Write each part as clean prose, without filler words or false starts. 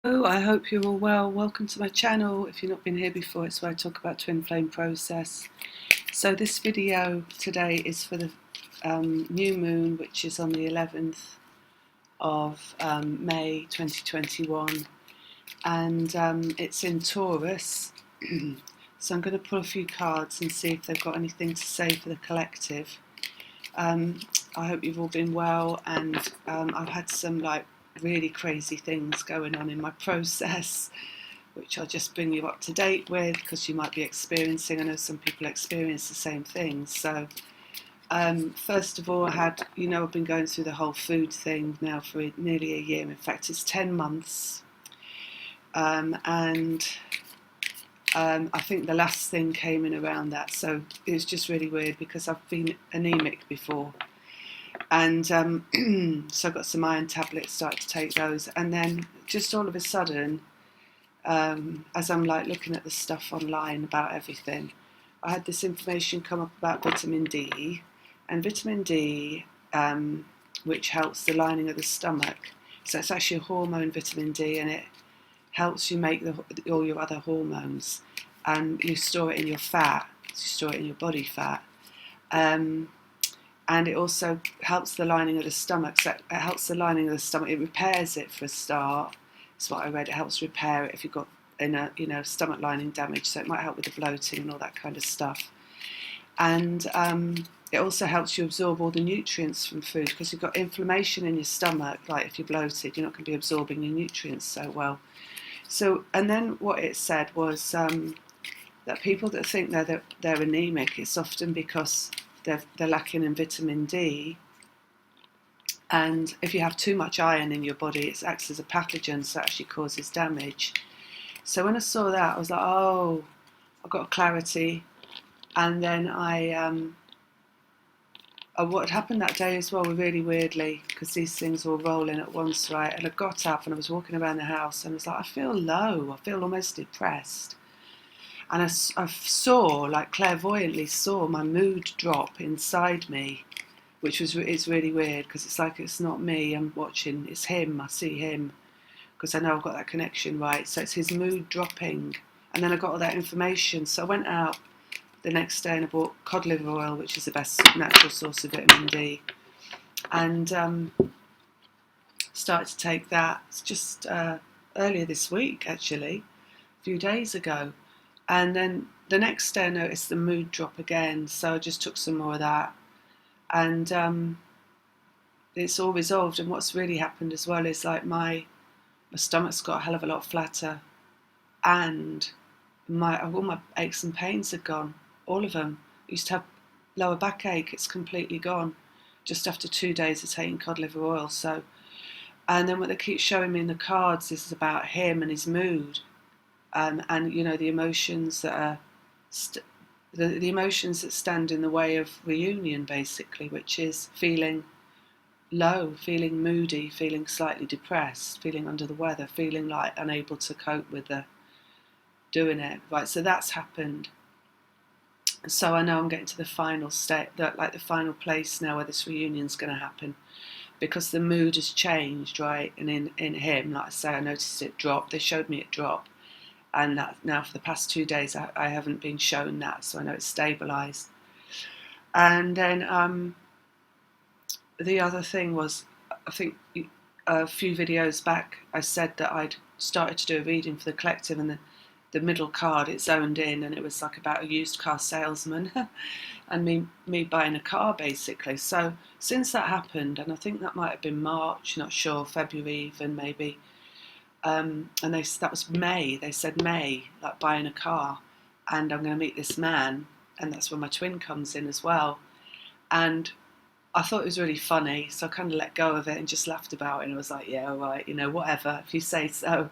Oh, I hope you're all well. Welcome to my channel. If you've not been here before, it's where I talk about twin flame process. So this video today is for the new moon, which is on the 11th of May 2021, and it's in Taurus. So I'm going to pull a few cards and see if they've got anything to say for the collective. I hope you've all been well, and I've had some really crazy things going on in my process, which I'll just bring you up to date with because you might be experiencing. I know some people experience the same things. So first of all, I've been going through the whole food thing now for nearly a year. In fact, it's 10 months. And I think the last thing came in around that. So it was just really weird because I've been anemic before. And so I got some iron tablets, started to take those. And then just all of a sudden, as I'm looking at the stuff online about everything, I had this information come up about vitamin D, and vitamin D, which helps the lining of the stomach. So it's actually a hormone, vitamin D, and it helps you make all your other hormones, and you store it in your fat. You store it in your body fat. And it also helps the lining of the stomach. So it helps the lining of the stomach. It repairs it for a start. That's what I read. It helps repair it if you've got stomach lining damage. So it might help with the bloating and all that kind of stuff. And it also helps you absorb all the nutrients from food, because you've got inflammation in your stomach. Like if you're bloated, you're not going to be absorbing your nutrients so well. So, and then what it said was that people that think they're anemic, it's often because they're lacking in vitamin D, and if you have too much iron in your body, it acts as a pathogen, so it actually causes damage. So when I saw that, I was like, oh, I got clarity. And then what happened that day as well, really weirdly, because these things all roll in at once, right? And I got up and I was walking around the house and I was like, I feel low, I feel almost depressed. And I saw, clairvoyantly saw my mood drop inside me, which it's really weird, because it's like it's not me I'm watching, it's him, I see him, because I know I've got that connection, right? So it's his mood dropping. And then I got all that information. So I went out the next day and I bought cod liver oil, which is the best natural source of vitamin D, and started to take that. It's just earlier this week, actually, a few days ago. And then the next day I noticed the mood drop again, so I just took some more of that, and it's all resolved. And what's really happened as well is my stomach's got a hell of a lot flatter, and all my aches and pains are gone, all of them. I used to have lower backache, it's completely gone, just after 2 days of taking cod liver oil. So, and then what they keep showing me in the cards is about him and his mood. And the emotions that are the emotions that stand in the way of reunion, basically, which is feeling low, feeling moody, feeling slightly depressed, feeling under the weather, feeling like unable to cope with doing it. Right, so that's happened. So I know I'm getting to the final state, the final place now where this reunion's going to happen, because the mood has changed, right? And in him, like I say, I noticed it drop. They showed me it drop. And that now for the past 2 days I haven't been shown that, so I know it's stabilised. And then the other thing was, I think a few videos back I said that I'd started to do a reading for the collective, and the middle card, it zoned in, and it was like about a used car salesman and me buying a car, basically. So since that happened, and I think that might have been March, not sure, February even maybe, and that was May. They said May, like buying a car, and I'm going to meet this man, and that's where my twin comes in as well. And I thought it was really funny, so I kind of let go of it and just laughed about it. And I was like, yeah, all right, whatever, if you say so.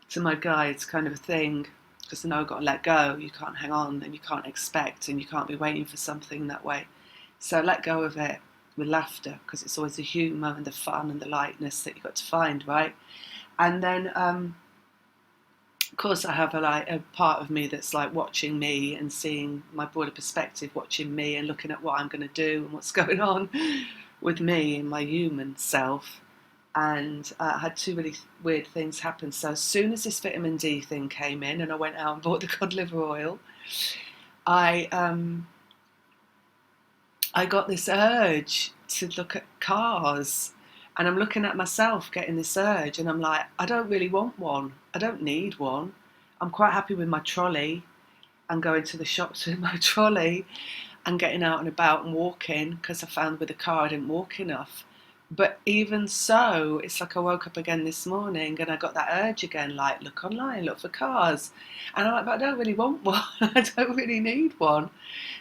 To my guides, kind of a thing, because I know I've got to let go. You can't hang on, and you can't expect, and you can't be waiting for something that way. So let go of it with laughter, because it's always the humour and the fun and the lightness that you've got to find, right? And then, of course, I have a part of me that's like watching me and seeing my broader perspective, watching me and looking at what I'm going to do and what's going on with me and my human self. and I had two really weird things happen. So as soon as this vitamin D thing came in and I went out and bought the cod liver oil, I got this urge to look at cars, and I'm looking at myself getting this urge, and I'm like, I don't really want one. I don't need one. I'm quite happy with my trolley and going to the shops with my trolley and getting out and about and walking, because I found with the car I didn't walk enough. But even so, it's like I woke up again this morning and I got that urge again, like, look online, look for cars. And I'm like, but I don't really want one. I don't really need one.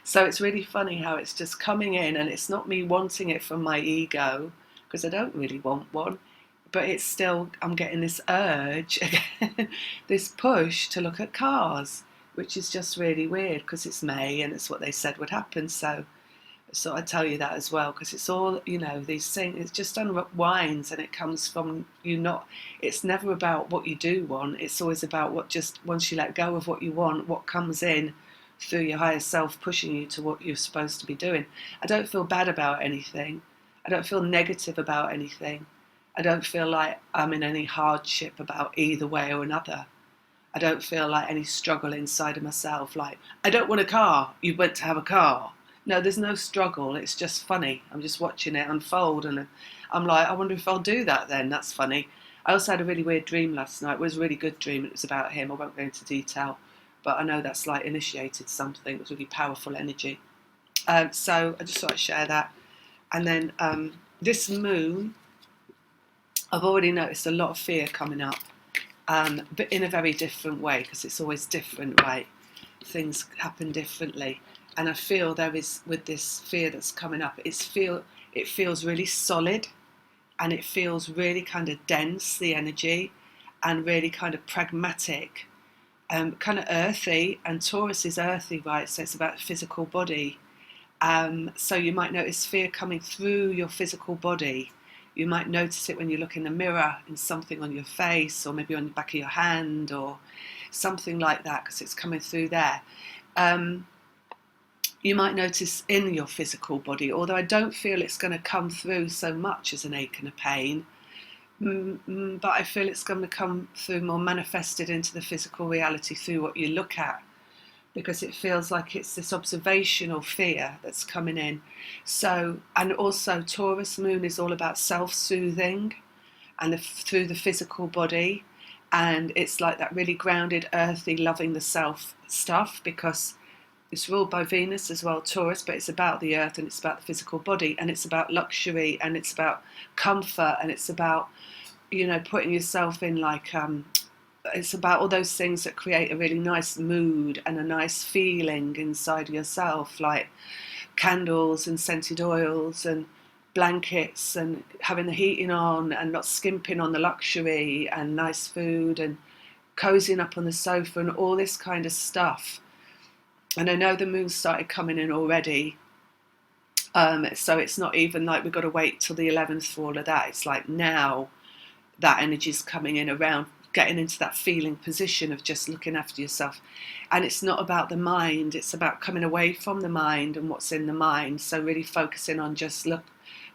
So it's really funny how it's just coming in, and it's not me wanting it from my ego, because I don't really want one. But it's still, I'm getting this urge again, this push to look at cars, which is just really weird because it's May and it's what they said would happen. So I tell you that as well, because it's all, these things, it just unwinds, and it comes from you not, it's never about what you do want, it's always about what, just once you let go of what you want, what comes in through your higher self pushing you to what you're supposed to be doing. I don't feel bad about anything. I don't feel negative about anything. I don't feel like I'm in any hardship about either way or another. I don't feel like any struggle inside of myself, like, I don't want a car, you went to have a car. No, there's no struggle, it's just funny. I'm just watching it unfold, and I'm like, I wonder if I'll do that then, that's funny. I also had a really weird dream last night. It was a really good dream, it was about him. I won't go into detail, but I know that's like initiated something. It was really powerful energy. So I just thought I'd share that. And then this moon, I've already noticed a lot of fear coming up. But in a very different way, because it's always different, right? Things happen differently, and I feel there is, with this fear that's coming up, it feels really solid, and it feels really kind of dense, the energy, and really kind of pragmatic, kind of earthy. And Taurus is earthy, right? So it's about the physical body. So you might notice fear coming through your physical body. You might notice it when you look in the mirror, in something on your face, or maybe on the back of your hand, or something like that, because it's coming through there. You might notice in your physical body, although I don't feel it's going to come through so much as an ache and a pain, but I feel it's going to come through more manifested into the physical reality through what you look at, because it feels like it's this observational fear that's coming in. So, and also Taurus moon is all about self-soothing and through the physical body, and it's like that really grounded, earthy, loving the self stuff, because it's ruled by Venus as well, Taurus, but it's about the earth, and it's about the physical body, and it's about luxury, and it's about comfort, and it's about, putting yourself in like, it's about all those things that create a really nice mood and a nice feeling inside yourself, like candles and scented oils and blankets and having the heating on and not skimping on the luxury, and nice food and cozying up on the sofa and all this kind of stuff. And I know the moon started coming in already, so it's not even like we've got to wait till the 11th for all of that. It's like now that energy's coming in, around getting into that feeling position of just looking after yourself. And it's not about the mind, it's about coming away from the mind and what's in the mind. So really focusing on just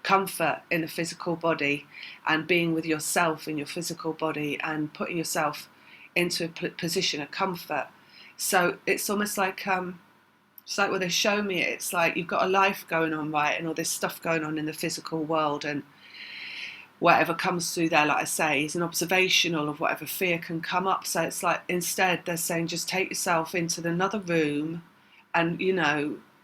comfort in the physical body, and being with yourself in your physical body, and putting yourself into a position of comfort. So it's almost like, it's like when they show me it, it's like you've got a life going on, right, and all this stuff going on in the physical world, and whatever comes through there, like I say, is an observational of whatever fear can come up. So it's like, instead they're saying, just take yourself into another room and,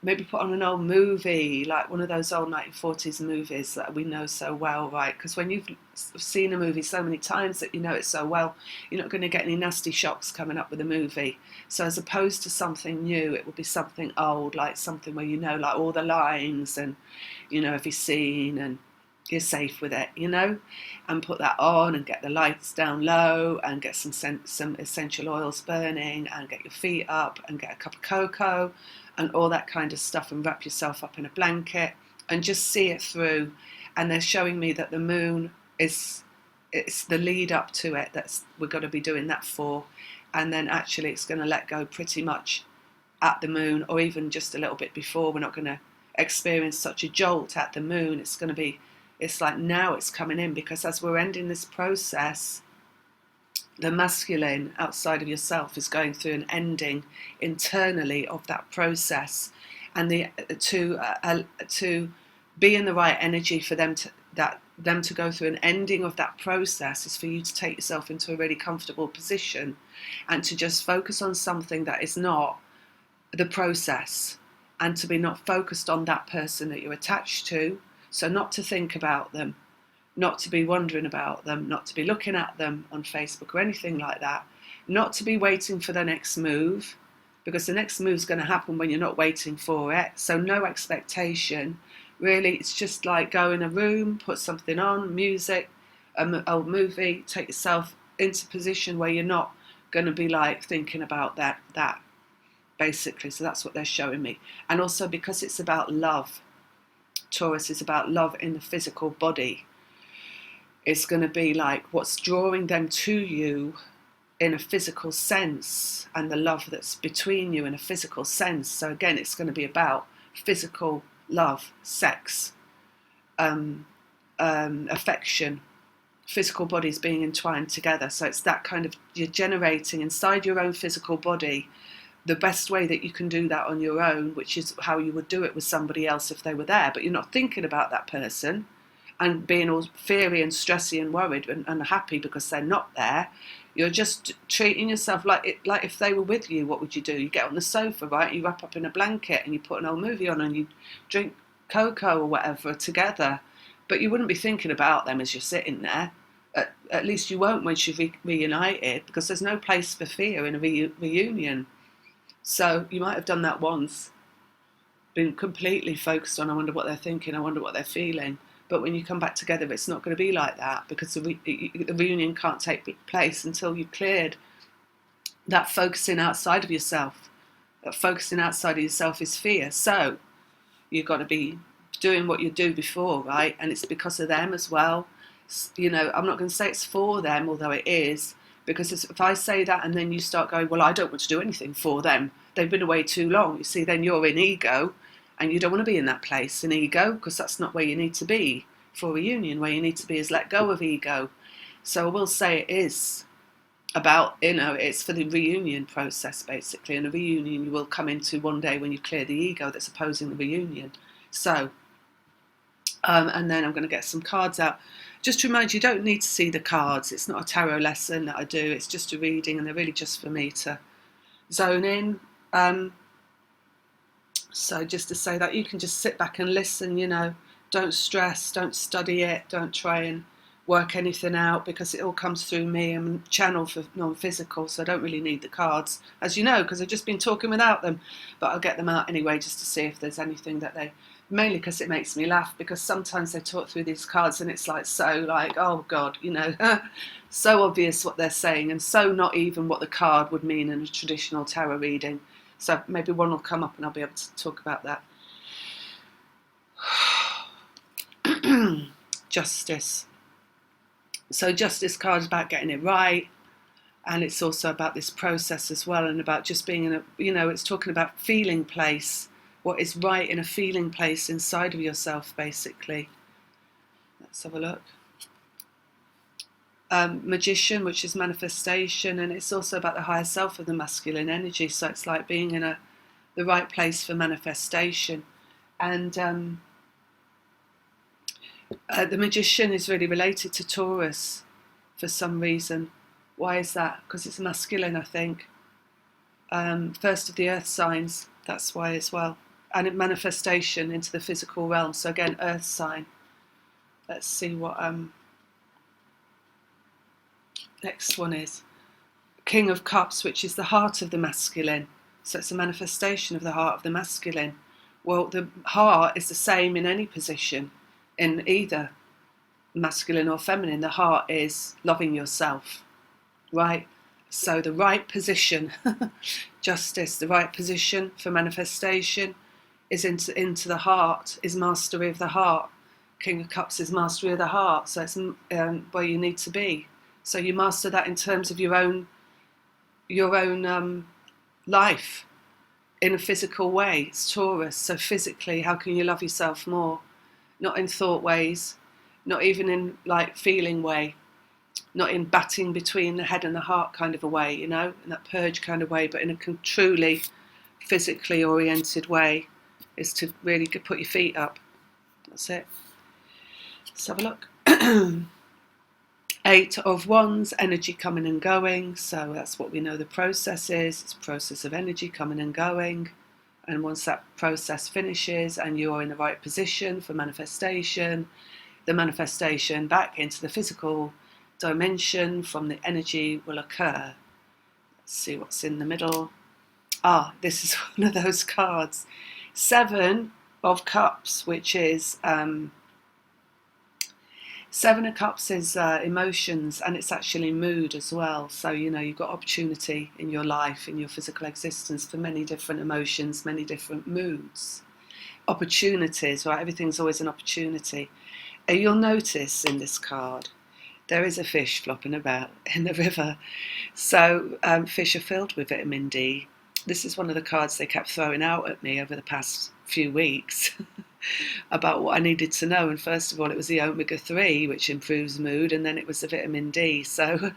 maybe put on an old movie, like one of those old 1940s movies that we know so well, right? Because when you've seen a movie so many times that you know it so well, you're not going to get any nasty shocks coming up with a movie. So as opposed to something new, it will be something old, like something where like all the lines and, every scene, and you're safe with it, and put that on and get the lights down low and get some essential oils burning and get your feet up and get a cup of cocoa and all that kind of stuff, and wrap yourself up in a blanket and just see it through. And they're showing me that the moon it's the lead up to it, we're going to be doing that for, and then actually it's going to let go pretty much at the moon, or even just a little bit before. We're not going to experience such a jolt at the moon. It's going to be It's like now it's coming in, because as we're ending this process, the masculine outside of yourself is going through an ending internally of that process, and to be in the right energy for them to go through an ending of that process is for you to take yourself into a really comfortable position and to just focus on something that is not the process, and to be not focused on that person that you're attached to. So not to think about them, not to be wondering about them, not to be looking at them on Facebook or anything like that, not to be waiting for the next move, because the next move is going to happen when you're not waiting for it. So no expectation. Really, it's just like go in a room, put something on, music, an old movie, take yourself into a position where you're not going to be like thinking about that basically. So that's what they're showing me. And also because it's about love, Taurus is about love in the physical body. It's going to be like what's drawing them to you in a physical sense, and the love that's between you in a physical sense. So again, it's going to be about physical love, sex, affection, physical bodies being entwined together. So it's that kind of, you're generating inside your own physical body the best way that you can do that on your own, which is how you would do it with somebody else if they were there, but you're not thinking about that person and being all feary and stressy and worried and unhappy because they're not there. You're just treating yourself like if they were with you. What would you do? You get on the sofa, right? You wrap up in a blanket and you put an old movie on and you drink cocoa or whatever together, but you wouldn't be thinking about them as you're sitting there. At least you won't once you've reunited, because there's no place for fear in a reunion. So you might have done that once, been completely focused on, I wonder what they're thinking, I wonder what they're feeling. But when you come back together, it's not going to be like that, because the reunion can't take place until you've cleared that focusing outside of yourself. That focusing outside of yourself is fear. So you've got to be doing what you do before, right? And it's because of them as well. You know, I'm not going to say it's for them, although it is, because if I say that and then you start going, well, I don't want to do anything for them, they've been away too long, you see, then you're in ego, and you don't want to be in that place in ego, because that's not where you need to be for a reunion. Where you need to be is let go of ego. So I will say it is about, it's for the reunion process, basically, and a reunion you will come into one day when you clear the ego that's opposing the reunion. So, and then I'm going to get some cards out. Just to remind you, you don't need to see the cards. It's not a tarot lesson that I do. It's just a reading, and they're really just for me to zone in. So just to say that you can just sit back and listen, don't stress, don't study it, don't try and work anything out, because it all comes through me. I'm a channel for non-physical, so I don't really need the cards, as you know, because I've just been talking without them. But I'll get them out anyway, just to see if there's anything that they... Mainly because it makes me laugh, because sometimes they talk through these cards and it's like so like, oh God, so obvious what they're saying, and so not even what the card would mean in a traditional tarot reading. So maybe one will come up and I'll be able to talk about that. Justice. So Justice card is about getting it right, and it's also about this process as well, and about just being in a, it's talking about feeling place. What is right in a feeling place inside of yourself, basically. Let's have a look. Magician, which is manifestation, and it's also about the higher self of the masculine energy. So it's like being in the right place for manifestation. And the Magician is really related to Taurus for some reason. Why is that? Because it's masculine, I think. First of the earth signs, that's why as well. And manifestation into the physical realm. So again, earth sign. Let's see what next one is. King of Cups, which is the heart of the masculine. So it's a manifestation of the heart of the masculine. Well, the heart is the same in any position, in either masculine or feminine. The heart is loving yourself, right? So the right position, Justice, the right position for manifestation is into the heart, is mastery of the heart. King of Cups is mastery of the heart, so it's where you need to be. So you master that in terms of your own life in a physical way. It's Taurus, so physically, how can you love yourself more? Not in thought ways, not even in like feeling way, not in batting between the head and the heart kind of a way, you know, in that purge kind of way, but in a truly physically oriented way, is to really put your feet up. That's it. Let's have a look. Eight of Wands, energy coming and going. So that's what we know the process is. It's a process of energy coming and going. And once that process finishes and you're in the right position for manifestation, the manifestation back into the physical dimension from the energy will occur. Let's see what's in the middle. This is one of those cards. Seven of Cups, which is... Seven of Cups is emotions, and it's actually mood as well. So, you know, you've got opportunity in your life, in your physical existence, for many different emotions, many different moods. Opportunities, right? Everything's always an opportunity. You'll notice in this card, there is a fish flopping about in the river. So fish are filled with vitamin D. This is one of the cards they kept throwing out at me over the past few weeks about what I needed to know. And first of all, it was the omega-3, which improves mood, and then it was the vitamin D. So,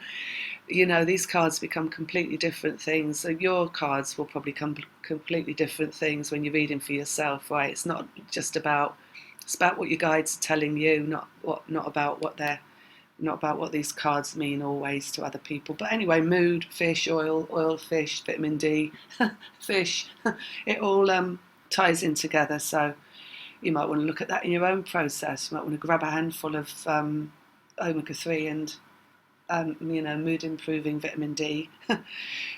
you know, these cards become completely different things. So your cards will probably come completely different things when you're reading for yourself, right? It's not just about, it's about what your guides are telling you, not about what these cards mean always to other people. But anyway, mood, fish, oil, fish, vitamin D, fish, it all ties in together. So you might want to look at that in your own process. You might want to grab a handful of omega-3 and mood improving vitamin D.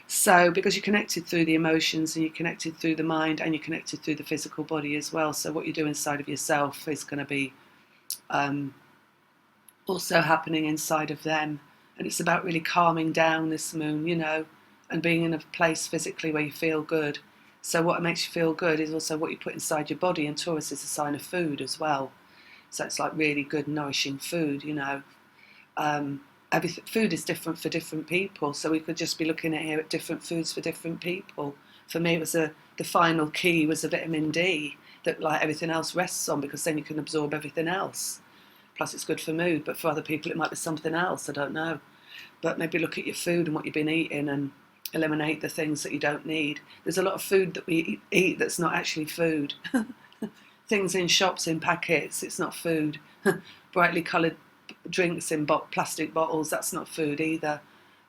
So because you're connected through the emotions, and you're connected through the mind, and you're connected through the physical body as well. So what you do inside of yourself is going to be also happening inside of them. And it's about really calming down this moon, you know, and being in a place physically where you feel good. So what makes you feel good is also what you put inside your body, and Taurus is a sign of food as well. So it's like really good, nourishing food, you know. Food is different for different people, so we could just be looking at here at different foods for different people. For me, it was the final key was the vitamin D that like everything else rests on, because then you can absorb everything else. Plus it's good for mood, but for other people it might be something else, I don't know. But maybe look at your food and what you've been eating and eliminate the things that you don't need. There's a lot of food that we eat that's not actually food. Things in shops in packets, it's not food. Brightly coloured drinks in plastic bottles, that's not food either.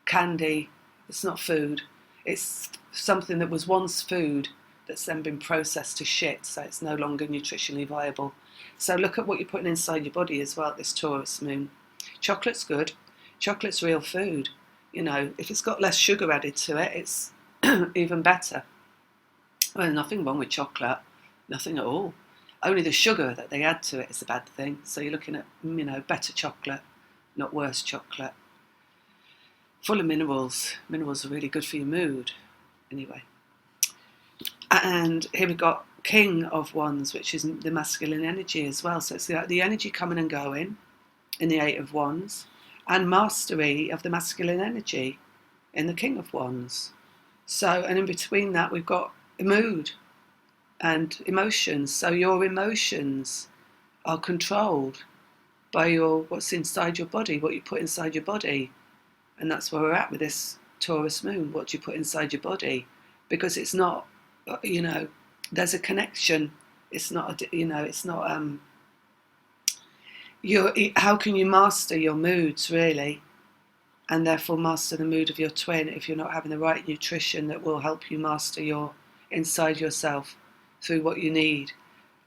Candy, it's not food. It's something that was once food that's then been processed to shit, so it's no longer nutritionally viable. So look at what you're putting inside your body as well, this Taurus moon. Chocolate's good. Chocolate's real food. You know, if it's got less sugar added to it, it's even better. Well, nothing wrong with chocolate, nothing at all. Only the sugar that they add to it is a bad thing. So you're looking at, you know, better chocolate, not worse chocolate. Full of minerals. Minerals are really good for your mood. Anyway. And here we've got King of Wands, which is the masculine energy as well. So it's the energy coming and going in the Eight of Wands, and mastery of the masculine energy in the King of Wands. So, and in between that, we've got mood and emotions. So your emotions are controlled by what's inside your body, what you put inside your body. And that's where we're at with this Taurus moon, what you put inside your body. Because it's not, you know, there's a connection. It's not, how can you master your moods, really? And therefore master the mood of your twin if you're not having the right nutrition that will help you master your inside yourself through what you need.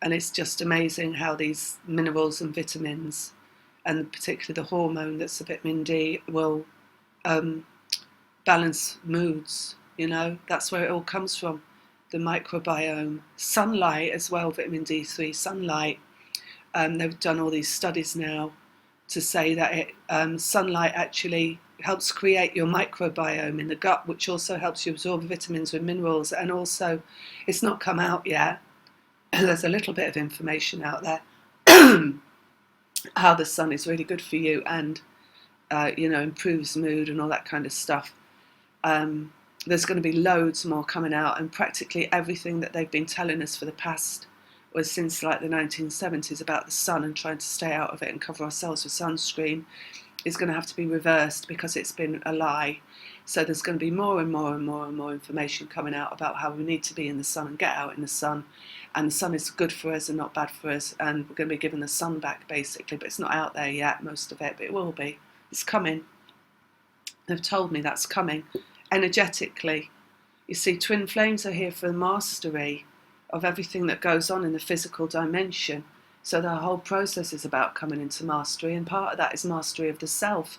And it's just amazing how these minerals and vitamins, and particularly the hormone that's the vitamin D, will balance moods. You know, that's where it all comes from. The microbiome, sunlight as well, vitamin D3, sunlight. They've done all these studies now to say that sunlight actually helps create your microbiome in the gut, which also helps you absorb vitamins and minerals. And also, it's not come out yet. There's a little bit of information out there how the sun is really good for you and improves mood and all that kind of stuff. There's going to be loads more coming out, and practically everything that they've been telling us for the past was since like the 1970s about the sun and trying to stay out of it and cover ourselves with sunscreen is going to have to be reversed because it's been a lie. So there's going to be more and more and more and more information coming out about how we need to be in the sun and get out in the sun. And the sun is good for us and not bad for us. And we're going to be giving the sun back, basically. But it's not out there yet, most of it. But it will be. It's coming. They've told me that's coming. Energetically. You see, twin flames are here for the mastery of everything that goes on in the physical dimension. So the whole process is about coming into mastery. And part of that is mastery of the self.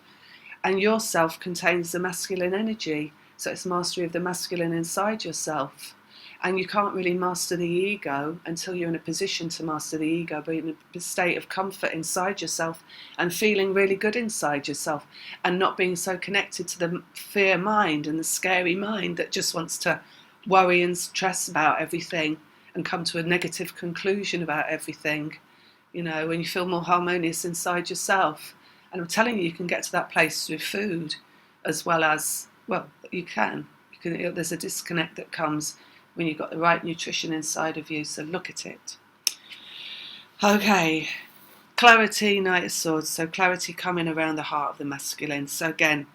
And your self contains the masculine energy. So it's mastery of the masculine inside yourself. And you can't really master the ego until you're in a position to master the ego, but in a state of comfort inside yourself and feeling really good inside yourself and not being so connected to the fear mind and the scary mind that just wants to worry and stress about everything and come to a negative conclusion about everything, you know, when you feel more harmonious inside yourself. And I'm telling you, you can get to that place with food as well as, well, you can. There's a disconnect that comes when you've got the right nutrition inside of you, so look at it. Okay, clarity, Knight of Swords, so clarity coming around the heart of the masculine. So again,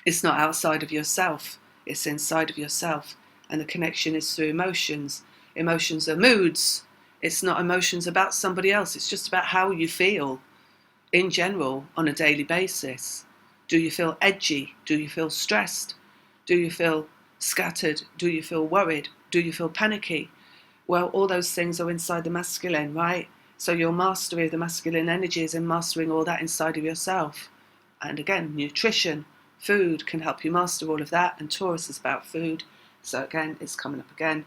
it's not outside of yourself, it's inside of yourself, and the connection is through emotions. Emotions are moods. It's not emotions about somebody else, it's just about how you feel in general on a daily basis. Do you feel edgy? Do you feel stressed? Do you feel scattered? Do you feel worried? Do you feel panicky? Well, all those things are inside the masculine, right? So your mastery of the masculine energy is in mastering all that inside of yourself. And again, nutrition, food can help you master all of that. And Taurus is about food. So again, it's coming up again.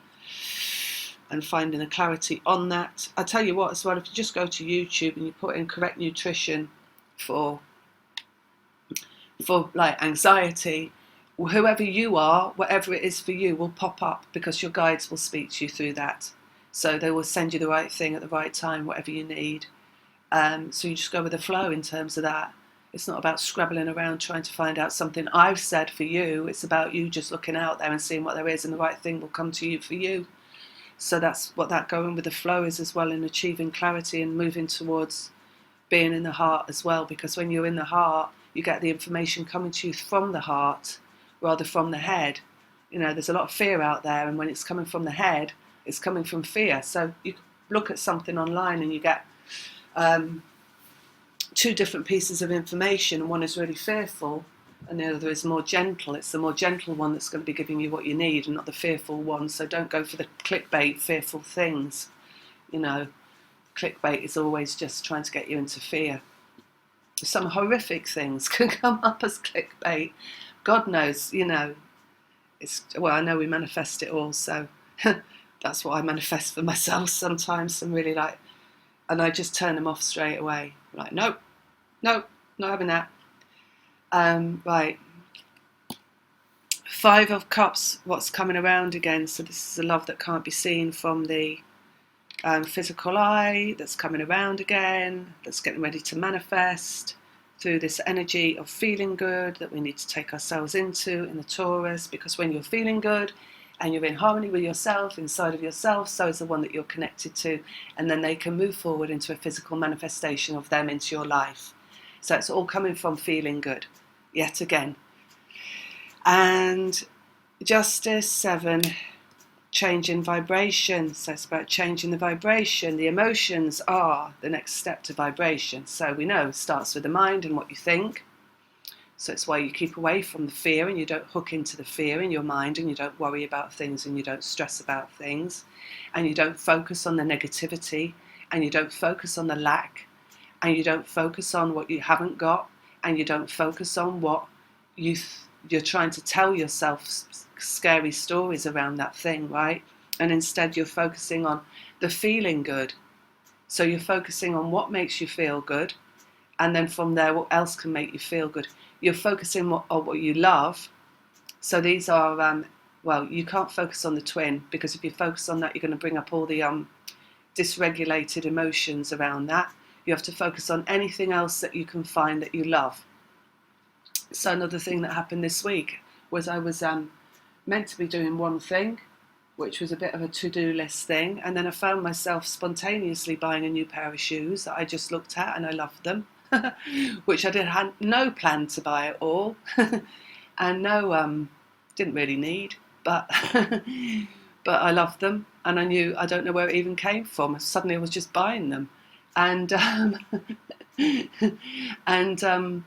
And finding the clarity on that. I tell you what as well, if you just go to YouTube and you put in correct nutrition for like anxiety, whoever you are, whatever it is for you will pop up because your guides will speak to you through that. So they will send you the right thing at the right time, whatever you need. So you just go with the flow in terms of that. It's not about scrabbling around trying to find out something I've said for you. It's about you just looking out there and seeing what there is, and the right thing will come to you for you. So that's what that going with the flow is as well, in achieving clarity and moving towards being in the heart as well. Because when you're in the heart, you get the information coming to you from the heart rather from the head. You know, there's a lot of fear out there, and when it's coming from the head, it's coming from fear. So you look at something online and you get two different pieces of information, and one is really fearful and the other is more gentle. It's the more gentle one that's going to be giving you what you need and not the fearful one. So don't go for the clickbait, fearful things. You know, clickbait is always just trying to get you into fear. Some horrific things can come up as clickbait. God knows, you know, well, I know we manifest it all, so that's what I manifest for myself sometimes. Some really like, and I just turn them off straight away. Like, nope, not having that. Right. 5 of Cups, what's coming around again. So this is a love that can't be seen from the physical eye, that's coming around again, that's getting ready to manifest through this energy of feeling good that we need to take ourselves into in the Taurus. Because when you're feeling good and you're in harmony with yourself, inside of yourself, so is the one that you're connected to, and then they can move forward into a physical manifestation of them into your life. So it's all coming from feeling good, yet again. And Justice 7, change in vibration. So it's about changing the vibration. The emotions are the next step to vibration. So we know it starts with the mind and what you think. So it's why you keep away from the fear and you don't hook into the fear in your mind, and you don't worry about things and you don't stress about things, and you don't focus on the negativity, and you don't focus on the lack, and you don't focus on what you haven't got, and you don't focus on what you're trying to tell yourself scary stories around that thing, right? And instead you're focusing on the feeling good. So you're focusing on what makes you feel good, and then from there what else can make you feel good. You're focusing on what you love. So these are well, you can't focus on the twin, because if you focus on that you're going to bring up all the dysregulated emotions around that. You have to focus on anything else that you can find that you love. So another thing that happened this week was I was meant to be doing one thing, which was a bit of a to-do list thing. And then I found myself spontaneously buying a new pair of shoes that I just looked at and I loved them, which I had no plan to buy at all, and didn't really need, but but I loved them, and I don't know where it even came from. Suddenly I was just buying them, and and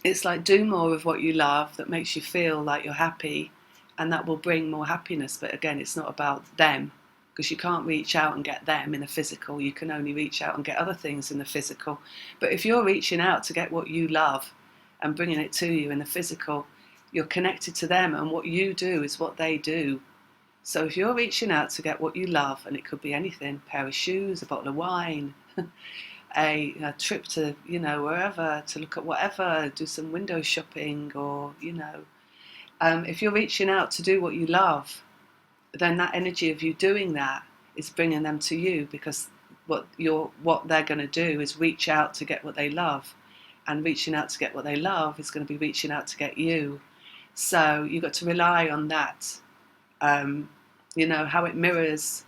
it's like, do more of what you love that makes you feel like you're happy, and that will bring more happiness. But again, it's not about them, because you can't reach out and get them in the physical. You can only reach out and get other things in the physical. But if you're reaching out to get what you love and bringing it to you in the physical, you're connected to them, and what you do is what they do. So if you're reaching out to get what you love, and it could be anything, a pair of shoes, a bottle of wine, a trip to, wherever, to look at whatever, do some window shopping, or, if you're reaching out to do what you love, then that energy of you doing that is bringing them to you, because what they're going to do is reach out to get what they love, and reaching out to get what they love is going to be reaching out to get you. So you've got to rely on that. How it mirrors.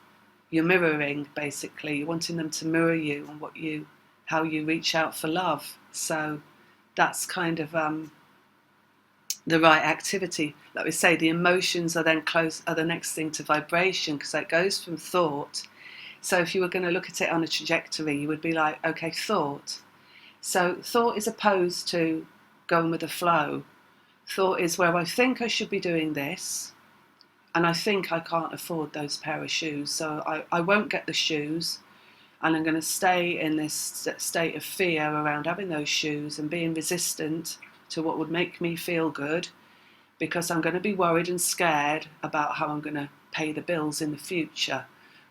You're mirroring, basically. You're wanting them to mirror you and how you reach out for love. So that's kind of the right activity. Like we say, the emotions are then are the next thing to vibration, because that goes from thought. So if you were going to look at it on a trajectory, you would be like, okay, thought. So thought is opposed to going with the flow. Thought is where I think I should be doing this, and I think I can't afford those pair of shoes, so I won't get the shoes, and I'm going to stay in this state of fear around having those shoes and being resistant to what would make me feel good, because I'm going to be worried and scared about how I'm going to pay the bills in the future,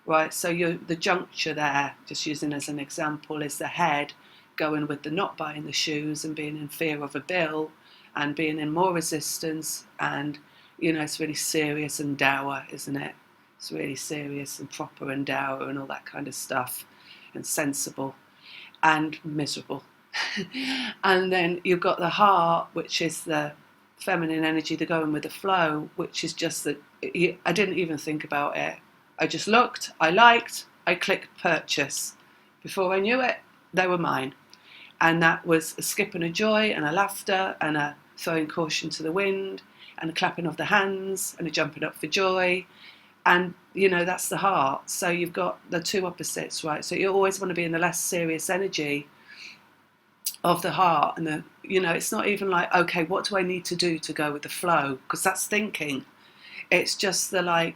right? So the juncture there, just using as an example, is the head going with the not buying the shoes and being in fear of a bill and being in more resistance, and it's really serious and dour, isn't it? It's really serious and proper and dour and all that kind of stuff, and sensible and miserable. And then you've got the heart, which is the feminine energy, the going with the flow, which is just that I didn't even think about it. I just looked, I liked, I clicked purchase. Before I knew it, they were mine. And that was a skip and a joy and a laughter and a throwing caution to the wind and a clapping of the hands and a jumping up for joy. And, that's the heart. So you've got the two opposites, right? So you always want to be in the less serious energy of the heart. And it's not even like, okay, what do I need to do to go with the flow? Because that's thinking. It's just the I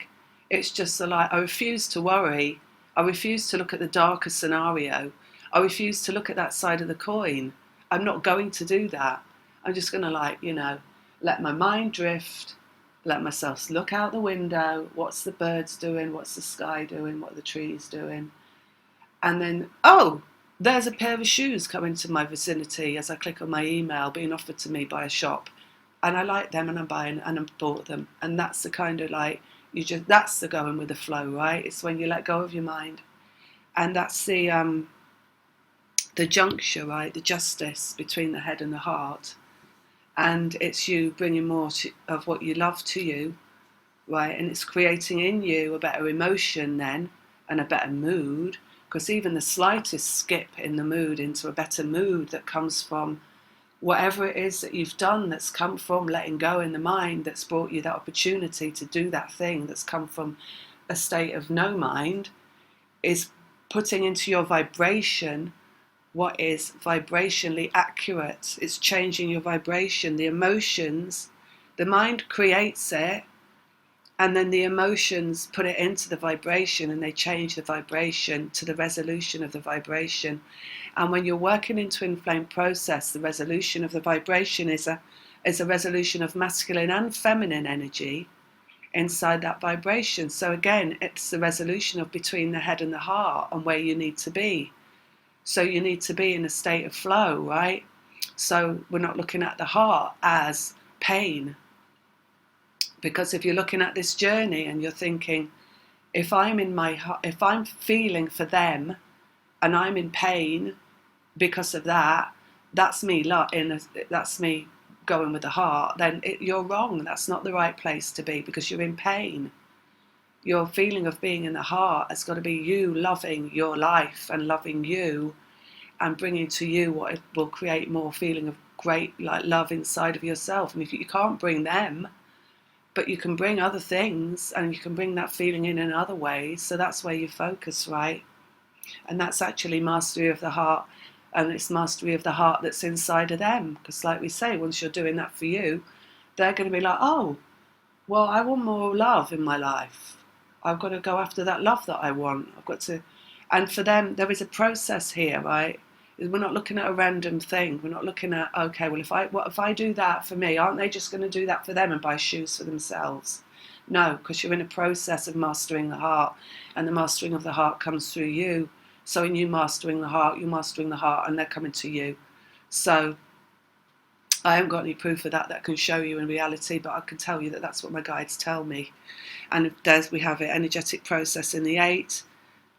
refuse to worry. I refuse to look at the darker scenario. I refuse to look at that side of the coin. I'm not going to do that. I'm just going to let my mind drift, let myself look out the window. What's the birds doing? What's the sky doing? What are the trees doing? And then, there's a pair of shoes coming to my vicinity as I click on my email, being offered to me by a shop. And I like them, and I'm buying, and I've bought them. And that's the kind of that's the going with the flow, right? It's when you let go of your mind. And that's the juncture, right? The justice between the head and the heart. And it's you bringing more of what you love to you, right? And it's creating in you a better emotion then, and a better mood, because even the slightest skip in the mood into a better mood that comes from whatever it is that you've done, that's come from letting go in the mind, that's brought you that opportunity to do that thing, that's come from a state of no mind, is putting into your vibration what is vibrationally accurate. It's changing your vibration. The emotions, the mind creates it, and then the emotions put it into the vibration, and they change the vibration to the resolution of the vibration. And when you're working in twin flame process, the resolution of the vibration is a resolution of masculine and feminine energy inside that vibration. So again, it's the resolution of between the head and the heart and where you need to be. So you need to be in a state of flow, right? So we're not looking at the heart as pain. Because if you're looking at this journey and you're thinking, if I'm feeling for them and I'm in pain because of that, that's me going with the heart, then you're wrong. That's not the right place to be, because you're in pain. your feeling of being in the heart has got to be you loving your life and loving you and bringing to you what will create more feeling of great like love inside of yourself. And if you can't bring them, but you can bring other things and you can bring that feeling in other ways. So that's where you focus, right? And that's actually mastery of the heart. And it's mastery of the heart that's inside of them. Because like we say, once you're doing that for you, they're going to be like, oh, well, I want more love in my life. I've got to go after that love that I want. I've got to, and for them, there is a process here, right? We're not looking at a random thing. We're not looking at, okay, well, if I do that for me, aren't they just going to do that for them and buy shoes for themselves? No, because you're in a process of mastering the heart, and the mastering of the heart comes through you. So in you mastering the heart, you're mastering the heart, and they're coming to you. So I haven't got any proof of that I can show you in reality, but I can tell you that that's what my guides tell me. And we have it, energetic process in the 8,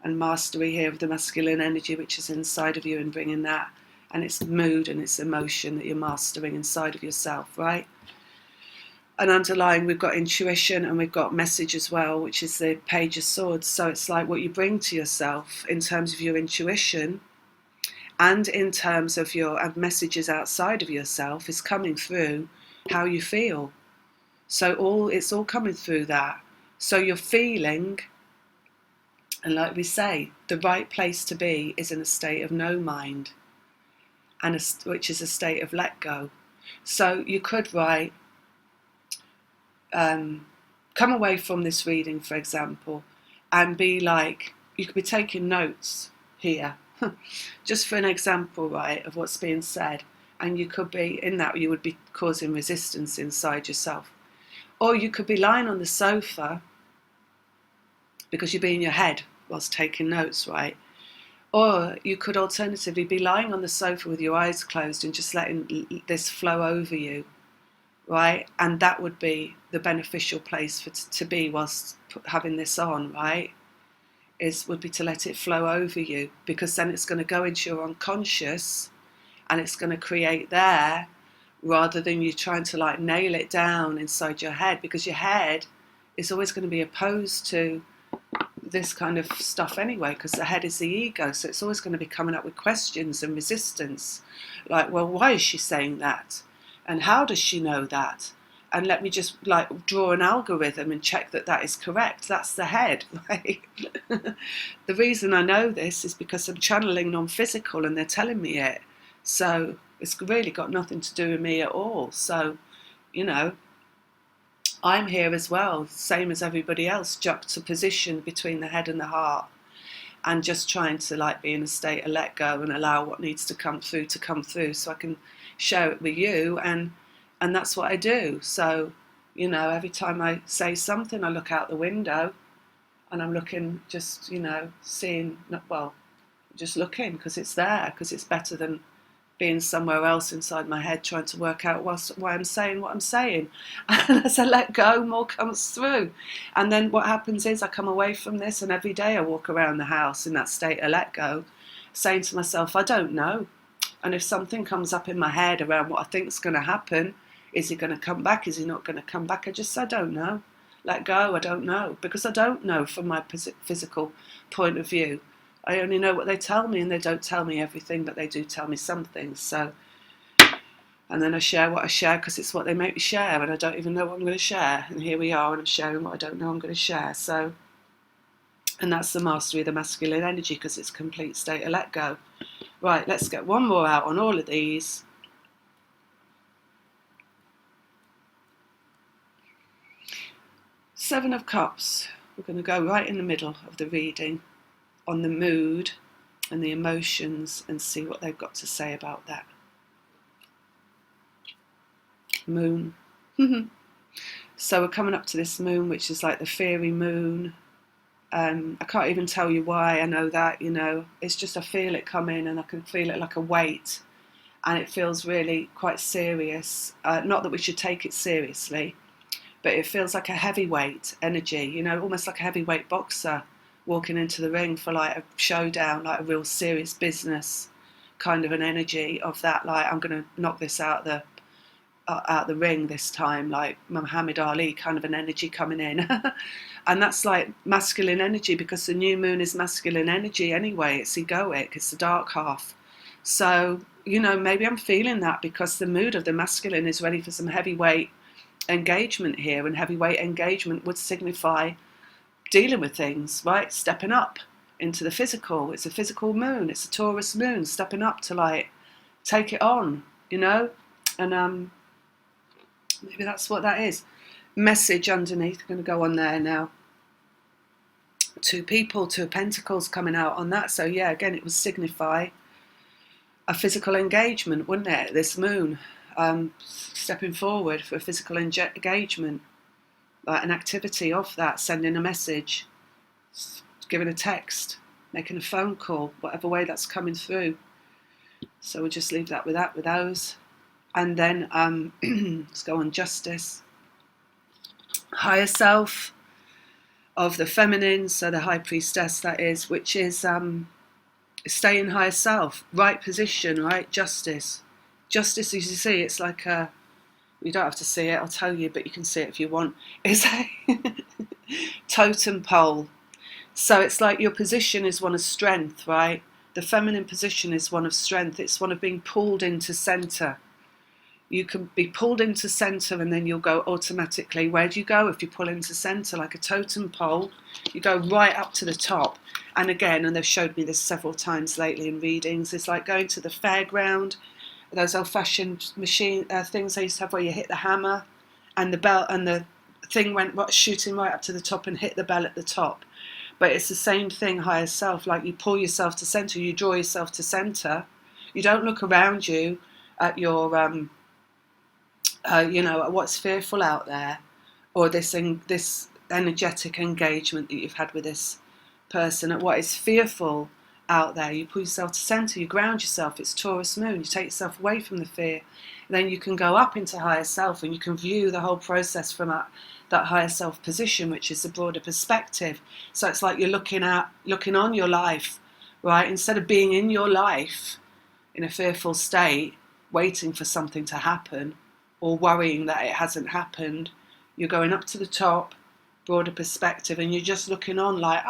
and mastery here of the masculine energy, which is inside of you, and bringing that, and it's mood and it's emotion that you're mastering inside of yourself, right? And underlying, we've got intuition and we've got message as well, which is the Page of Swords. So it's like what you bring to yourself in terms of your intuition and in terms of your messages outside of yourself is coming through how you feel. So it's all coming through that. So you're feeling, and like we say, the right place to be is in a state of no mind, and which is a state of let go. So you could write, come away from this reading, for example, and be like, you could be taking notes here, just for an example, right, of what's being said. And you could be, in that, you would be causing resistance inside yourself. Or you could be lying on the sofa because you'd be in your head whilst taking notes, right? Or you could alternatively be lying on the sofa with your eyes closed and just letting this flow over you, right? And that would be the beneficial place to be whilst having this on, right? Would be to let it flow over you, because then it's going to go into your unconscious and it's going to create there, rather than you trying to like nail it down inside your head, because your head is always going to be opposed to this kind of stuff anyway, because the head is the ego. So it's always going to be coming up with questions and resistance, like, well, why is she saying that, and how does she know that, and let me just like draw an algorithm and check that that is correct. That's the head, right? The reason I know this is because I'm channeling non-physical and they're telling me it. So it's really got nothing to do with me at all. So, you know, I'm here as well, same as everybody else, juxtaposition between the head and the heart, and just trying to like be in a state of let go and allow what needs to come through, so I can share it with you, and that's what I do. So, you know, every time I say something, I look out the window and I'm looking, just, you know, seeing, well, just looking, because it's there, because it's better than being somewhere else inside my head trying to work out why I'm saying what I'm saying. And as I let go, more comes through. And then what happens is I come away from this, and every day I walk around the house in that state of let go, saying to myself, I don't know. And if something comes up in my head around what I think is going to happen, is he going to come back? Is he not going to come back? I don't know. Let go, I don't know. Because I don't know from my physical point of view. I only know what they tell me, and they don't tell me everything, but they do tell me some things. So, and then I share what I share because it's what they make me share, and I don't even know what I'm going to share. And here we are, and I'm sharing what I don't know I'm going to share. So, and that's the mastery of the masculine energy, because it's a complete state of let go. Right, let's get one more out on all of these. Seven of Cups. We're going to go right in the middle of the reading on the mood and the emotions, and see what they've got to say about that. Moon. So we're coming up to this moon, which is like the fiery moon. I can't even tell you why I know that, you know. It's just I feel it coming, and I can feel it like a weight, and it feels really quite serious. Not that we should take it seriously, but it feels like a heavyweight energy, you know, almost like a heavyweight boxer walking into the ring for like a showdown, like a real serious business kind of an energy of that, like, I'm going to knock this out the out the ring this time, like Muhammad Ali, kind of an energy coming in. And that's like masculine energy, because the new moon is masculine energy anyway. It's egoic, it's the dark half. So, maybe I'm feeling that because the mood of the masculine is ready for some heavyweight engagement here, and heavyweight engagement would signify dealing with things, right? Stepping up into the physical. It's a physical moon, it's a Taurus moon, stepping up to like take it on, and maybe that's what that is. Message underneath, I'm going to go on there now. Two of pentacles coming out on that. So yeah, again, it would signify a physical engagement, wouldn't it? This moon, stepping forward for a physical engagement, like an activity of that, sending a message, giving a text, making a phone call, whatever way that's coming through. So we'll just leave that with those. And then let's go on justice. Higher self of the feminine, so the high priestess, that is, which is stay in higher self, right position, right? Justice, as you see, it's like you don't have to see it, I'll tell you, but you can see it if you want. It's a totem pole. So it's like your position is one of strength, right? The feminine position is one of strength. It's one of being pulled into center. You can be pulled into center, and then you'll go automatically. Where do you go if you pull into center? Like a totem pole, you go right up to the top. And again, and they've showed me this several times lately in readings, it's like going to the fairground, those old-fashioned machine things they used to have where you hit the hammer and the bell, and the thing went shooting right up to the top and hit the bell at the top. But it's the same thing, higher self. Like you pull yourself to center, you draw yourself to center. You don't look around you at your at what's fearful out there, or this energetic engagement that you've had with this person, at what is fearful out there. You pull yourself to center, you ground yourself. It's Taurus moon. You take yourself away from the fear. And then you can go up into higher self, and you can view the whole process from that higher self position, which is the broader perspective. So it's like you're looking on your life, right? Instead of being in your life in a fearful state, waiting for something to happen, or worrying that it hasn't happened, you're going up to the top, broader perspective, and you're just looking on like,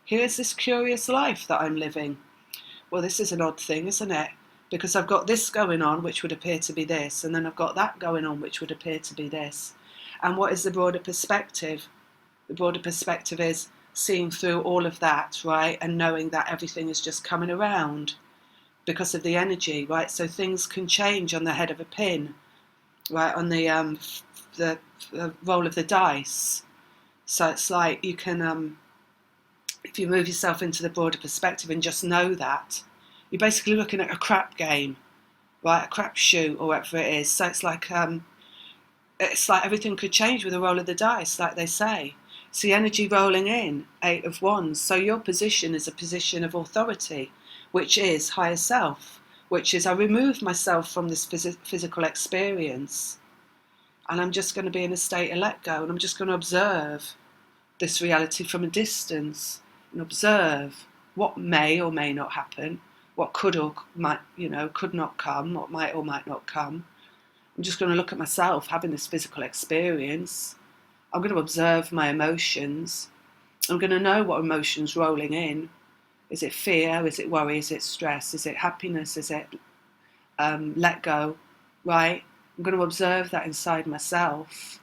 here's this curious life that I'm living. Well, this is an odd thing, isn't it? Because I've got this going on, which would appear to be this, and then I've got that going on, which would appear to be this. And what is the broader perspective? The broader perspective is seeing through all of that, right? And knowing that everything is just coming around because of the energy, right? So things can change on the head of a pin, right, on the roll of the dice. So it's like you can, if you move yourself into the broader perspective and just know that, you're basically looking at a crap game, right, a crap shoot or whatever it is. So it's like everything could change with a roll of the dice, like they say. It's the energy rolling in, 8 of Wands. So your position is a position of authority, which is higher self, which is I remove myself from this physical experience, and I'm just going to be in a state of let go, and I'm just going to observe this reality from a distance, and observe what may or may not happen, what could or might, could not come, what might or might not come. I'm just going to look at myself having this physical experience. I'm going to observe my emotions. I'm going to know what emotions rolling in. Is it fear? Is it worry? Is it stress? Is it happiness? Is it let go? Right? I'm going to observe that inside myself.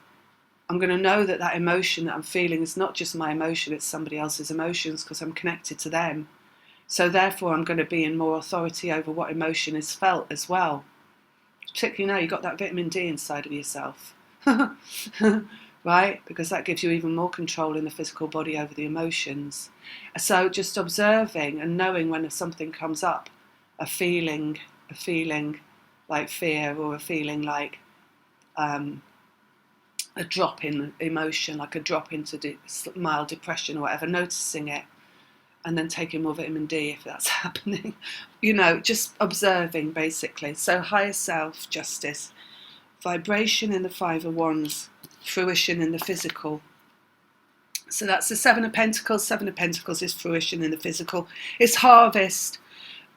I'm going to know that emotion that I'm feeling is not just my emotion, it's somebody else's emotions, because I'm connected to them. So therefore I'm going to be in more authority over what emotion is felt as well. Particularly now you've got that vitamin D inside of yourself. Right? Because that gives you even more control in the physical body over the emotions. So just observing and knowing when something comes up, a feeling like fear, or a feeling like a drop in emotion, like a drop into mild depression or whatever, noticing it, and then taking more vitamin D if that's happening. Just observing basically. So higher self, justice, vibration in the 5 of Wands, fruition in the physical. So that's the 7 of Pentacles. 7 of Pentacles is fruition in the physical. It's harvest.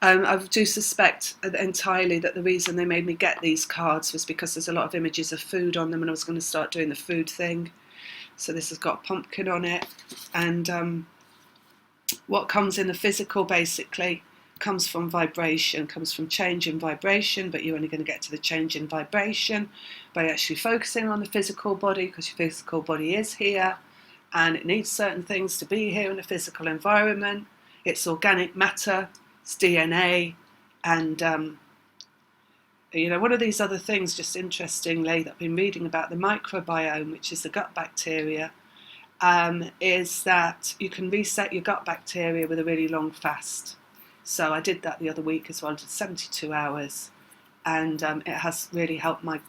I do suspect entirely that the reason they made me get these cards was because there's a lot of images of food on them, and I was going to start doing the food thing. So this has got pumpkin on it, and what comes in the physical basically comes from vibration, comes from change in vibration, but you're only going to get to the change in vibration by actually focusing on the physical body, because your physical body is here and it needs certain things to be here in a physical environment. It's organic matter, it's DNA, and one of these other things, just interestingly, that I've been reading about the microbiome, which is the gut bacteria, is that you can reset your gut bacteria with a really long fast. So I did that the other week as well. I did 72 hours, and it has really helped my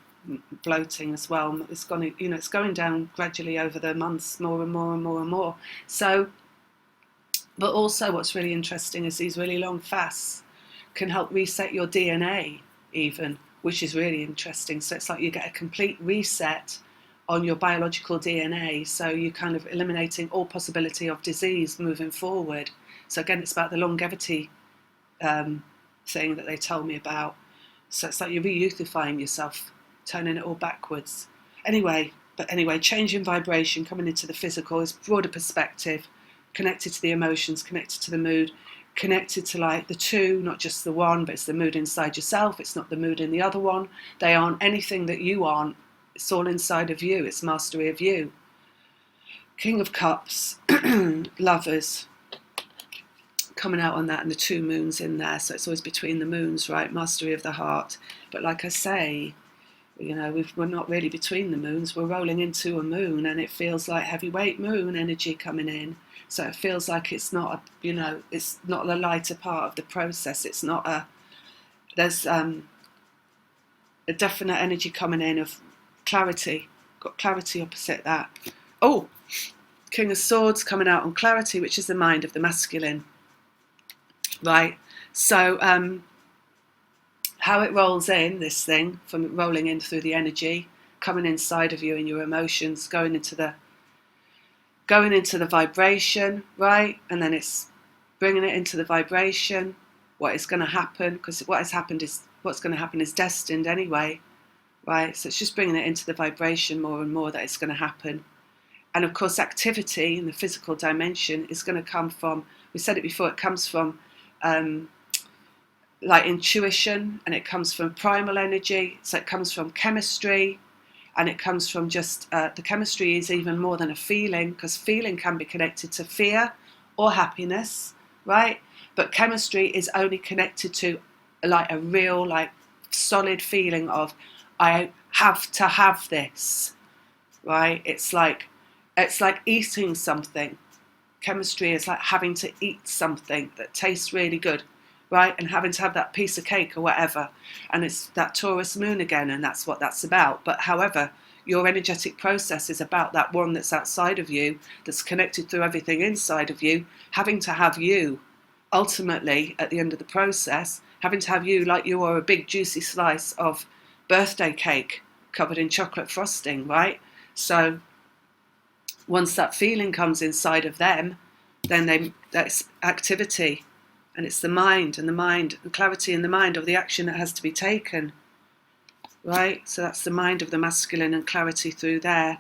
bloating as well. It's going down gradually over the months, more and more and more and more. So, but also what's really interesting is these really long fasts can help reset your DNA even, which is really interesting. So it's like you get a complete reset on your biological DNA, so you're kind of eliminating all possibility of disease moving forward. So again, it's about the longevity thing that they told me about. So it's like you're re-youthifying yourself, turning it all backwards. Anyway, change in vibration, coming into the physical, is broader perspective, connected to the emotions, connected to the mood, connected to like the two, not just the one, but it's the mood inside yourself. It's not the mood in the other one. They aren't anything that you aren't. It's all inside of you. It's mastery of you. King of Cups, Lovers, coming out on that, and the two moons in there. So it's always between the moons, right? Mastery of the heart. But like I say, we're not really between the moons. We're rolling into a moon, and it feels like heavyweight moon energy coming in. So it feels like it's not it's not the lighter part of the process. It's not there's a definite energy coming in of clarity. Got clarity opposite that. Oh, King of Swords coming out on clarity, which is the mind of the masculine. Right. So how it rolls in, this thing, from rolling in through the energy, coming inside of you and your emotions, going into the vibration, right? And then it's bringing it into the vibration. What is going to happen? Because what's going to happen is destined anyway, right? So it's just bringing it into the vibration more and more that it's going to happen. And of course, activity in the physical dimension is going to come from, we said it before, it comes from like intuition, and it comes from primal energy. So it comes from chemistry, and it comes from just the chemistry is even more than a feeling, because feeling can be connected to fear or happiness, right? But chemistry is only connected to like a real, like solid feeling of I have to have this, right? It's like eating something. Chemistry is like having to eat something that tastes really good, right? And having to have that piece of cake or whatever. And it's that Taurus moon again, and that's what that's about. But however, your energetic process is about that one that's outside of you, that's connected through everything inside of you, having to have you, ultimately, at the end of the process, having to have you like you are a big juicy slice of birthday cake covered in chocolate frosting, right? So once that feeling comes inside of them, then that's activity, and it's the mind and clarity in the mind of the action that has to be taken, right? So that's the mind of the masculine and clarity through there.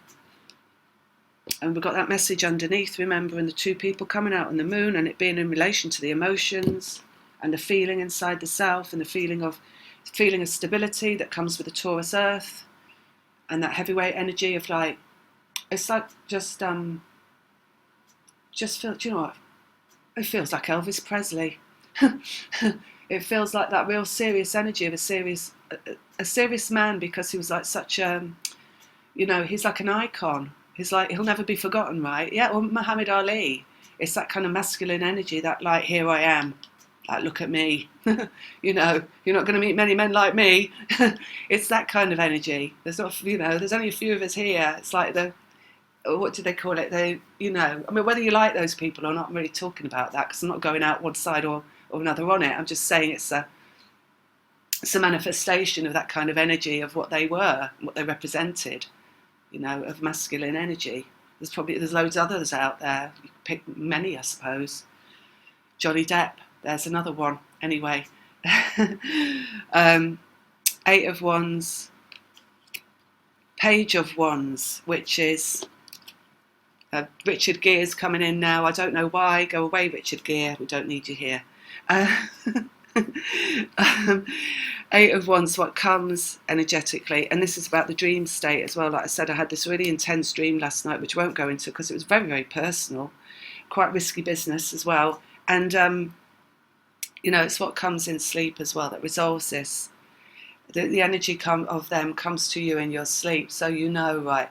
And we've got that message underneath, remember, and the two people coming out on the moon, and it being in relation to the emotions and the feeling inside the self, and the feeling of stability that comes with the Taurus earth, and that heavyweight energy of like, it's like just feel, do you know what? It feels like Elvis Presley. It feels like that real serious energy of a serious man, because he was like such he's like an icon. He's like, he'll never be forgotten, right? Yeah, or Muhammad Ali. It's that kind of masculine energy that like, here I am. Like, look at me. You're not going to meet many men like me. It's that kind of energy. There's only a few of us here. It's like what do they call it? I mean, whether you like those people or not, I'm really talking about that, because I'm not going out one side or another on it. I'm just saying it's a manifestation of that kind of energy of what they were, what they represented, of masculine energy. There's loads others out there. You could pick many, I suppose. Johnny Depp, there's another one. Anyway, 8 of Wands, Page of Wands, which is Richard Gere's coming in now. I don't know why. Go away, Richard Gere. We don't need you here. 8 of Wands, what comes energetically, and this is about the dream state as well. Like I said, I had this really intense dream last night, which I won't go into because it was very, very personal, quite risky business as well. And, it's what comes in sleep as well that resolves this. The energy of them comes to you in your sleep, so right?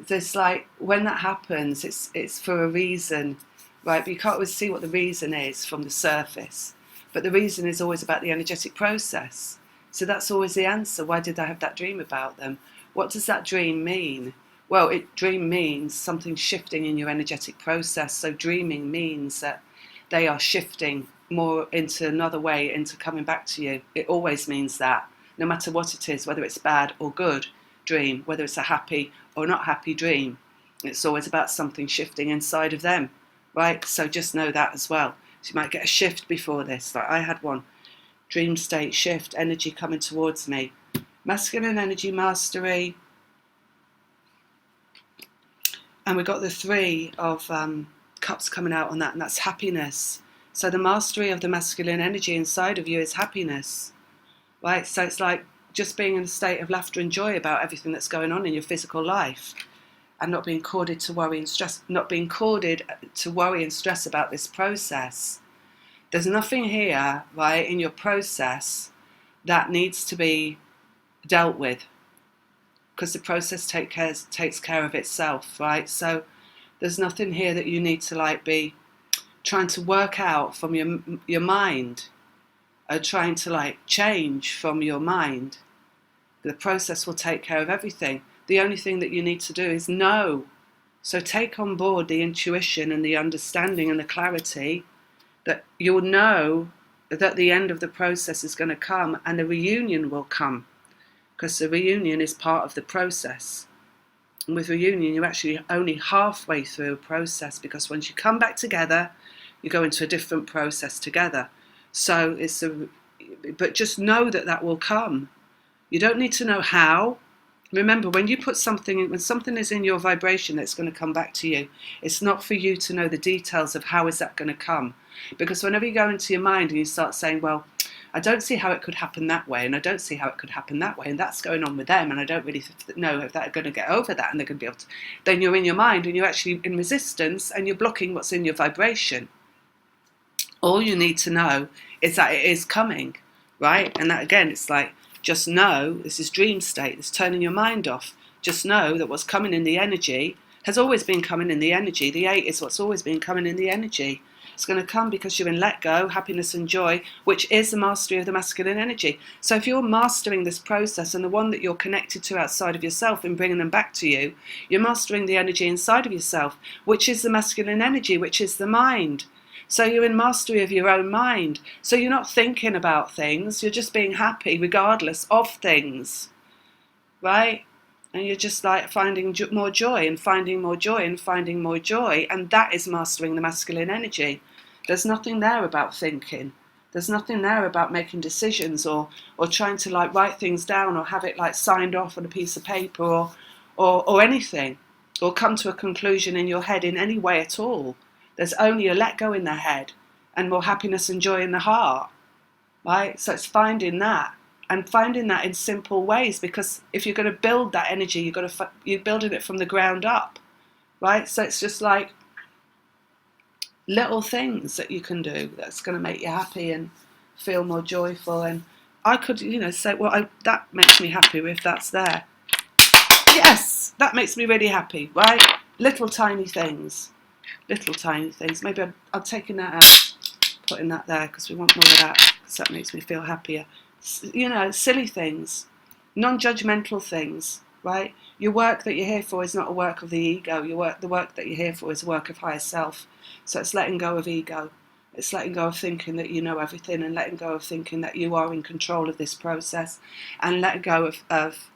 There's like, when that happens, it's for a reason, right? But you can't always see what the reason is from the surface. But the reason is always about the energetic process. So that's always the answer. Why did I have that dream about them? What does that dream mean? Well, dream means something shifting in your energetic process. So dreaming means that they are shifting more into another way, into coming back to you. It always means that, no matter what it is, whether it's bad or good dream, whether it's a happy or not happy dream, it's always about something shifting inside of them, right? So just know that as well. So you might get a shift before this, like I had one. Dream state, shift, energy coming towards me. Masculine energy mastery. And we got the 3 of cups coming out on that, and that's happiness. So the mastery of the masculine energy inside of you is happiness, right? So it's like just being in a state of laughter and joy about everything that's going on in your physical life, and not being corded to worry and stress, not being corded to worry and stress about this process. There's nothing here, right, in your process that needs to be dealt with, because the process takes care of itself, right? So there's nothing here that you need to be trying to work out from your mind, or trying to change from your mind. The process will take care of everything. The only thing that you need to do is know. So take on board the intuition and the understanding and the clarity that you'll know that the end of the process is going to come, and the reunion will come, because the reunion is part of the process. And with reunion, you're actually only halfway through a process, because once you come back together, you go into a different process together. So but just know that will come. You don't need to know how. Remember, when something is in your vibration that's going to come back to you, it's not for you to know the details of how is that going to come. Because whenever you go into your mind and you start saying, well, I don't see how it could happen that way, and I don't see how it could happen that way, and that's going on with them, and I don't really know if they're going to get over that and they're going to be able to, then you're in your mind and you're actually in resistance and you're blocking what's in your vibration. All you need to know is that it is coming, right? And that, again, it's like, just know, this is dream state, it's turning your mind off. Just know that what's coming in the energy has always been coming in the energy. The 8 is what's always been coming in the energy. It's going to come because you're in let go, happiness and joy, which is the mastery of the masculine energy. So if you're mastering this process, and the one that you're connected to outside of yourself and bringing them back to you, you're mastering the energy inside of yourself, which is the masculine energy, which is the mind. So you're in mastery of your own mind. So you're not thinking about things, you're just being happy regardless of things, right? And you're just finding more joy and finding more joy and finding more joy. And that is mastering the masculine energy. There's nothing there about thinking. There's nothing there about making decisions or trying to write things down or have it signed off on a piece of paper or anything, or come to a conclusion in your head in any way at all. There's only a let go in the head and more happiness and joy in the heart, right? So it's finding that. And finding that in simple ways, because if you're going to build that energy, you're building it from the ground up, right? So it's just little things that you can do that's going to make you happy and feel more joyful. And I could, say, well, that makes me happy if that's there. Yes, that makes me really happy, right? Little tiny things. Maybe I'm taking that out, putting that there, because we want more of that, because that makes me feel happier. Silly things, non-judgmental things, right? Your work that you're here for is not a work of the ego. The work that you're here for is a work of higher self. So it's letting go of ego. It's letting go of thinking that you know everything, and letting go of thinking that you are in control of this process, and letting go of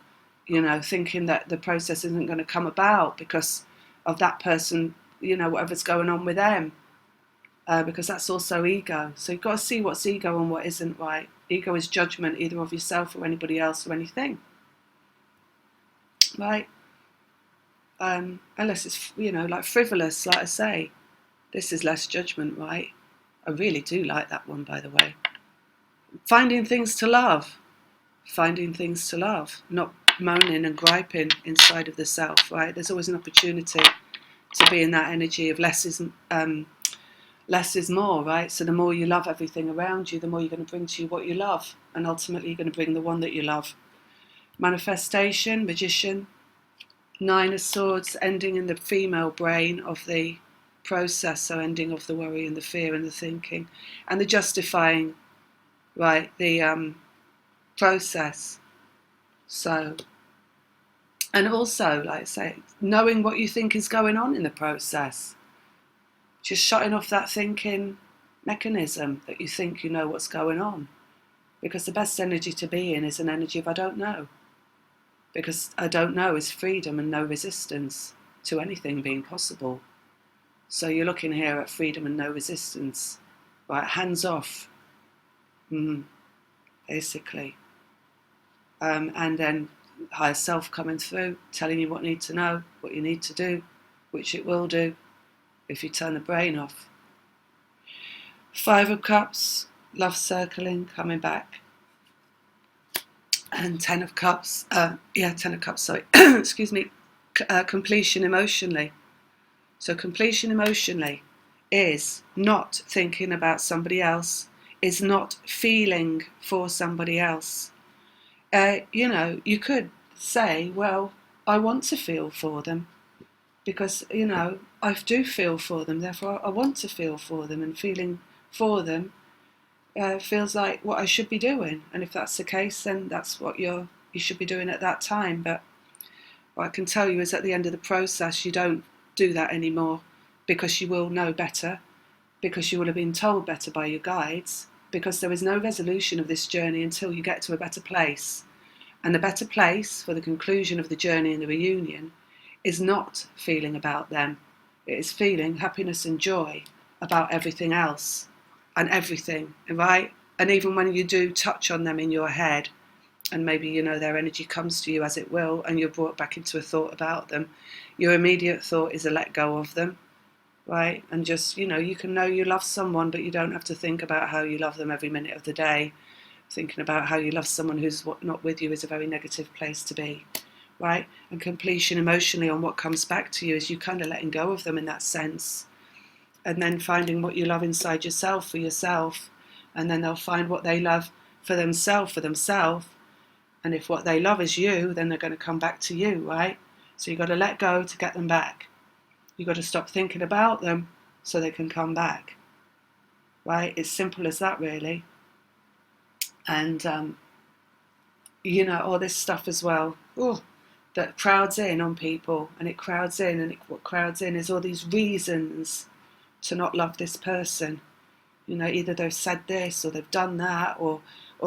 thinking that the process isn't going to come about because of that person, whatever's going on with them. because that's also ego. So you've got to see what's ego and what isn't, right? Ego is judgment either of yourself or anybody else or anything, right? Unless it's, like frivolous, like I say. This is less judgment, right? I really do like that one, by the way. Finding things to love. Finding things to love. Not moaning and griping inside of the self, right? There's always an opportunity to be in that energy of less is more, right? So the more you love everything around you, the more you're going to bring to you what you love. And ultimately you're going to bring the one that you love. Manifestation, magician. 9 of Swords, ending in the female brain of the process, so ending of the worry and the fear and the thinking. And the justifying, right, the process. So, and also, like I say, knowing what you think is going on in the process. Just shutting off that thinking mechanism that you think you know what's going on. Because the best energy to be in is an energy of I don't know. Because I don't know is freedom and no resistance to anything being possible. So you're looking here at freedom and no resistance, right? Hands off, basically. And then higher self coming through, telling you what you need to know, what you need to do, which it will do if you turn the brain off. 5 of Cups, love circling, coming back. And 10 of Cups, 10 of Cups, sorry, excuse me, completion emotionally. So completion emotionally is not thinking about somebody else, is not feeling for somebody else. You could say, well, I want to feel for them because, I do feel for them, therefore I want to feel for them, and feeling for them feels like what I should be doing. And if that's the case, then that's what you should be doing at that time. But what I can tell you is at the end of the process, you don't do that anymore, because you will know better, because you will have been told better by your guides, because there is no resolution of this journey until you get to a better place. And the better place for the conclusion of the journey and the reunion is not feeling about them. It is feeling happiness and joy about everything else and everything, right? And even when you do touch on them in your head, and maybe, their energy comes to you as it will, and you're brought back into a thought about them, your immediate thought is a let go of them, right? And just, you can know you love someone, but you don't have to think about how you love them every minute of the day. Thinking about how you love someone who's not with you is a very negative place to be, right? And completion emotionally on what comes back to you is you kind of letting go of them in that sense. And then finding what you love inside yourself for yourself. And then they'll find what they love for themselves. And if what they love is you, then they're going to come back to you, right? So you've got to let go to get them back. You've got to stop thinking about them so they can come back, right? It's simple as that, really. And, all this stuff as well, that crowds in on people, and it crowds in, and what crowds in is all these reasons to not love this person. Either they've said this, or they've done that, or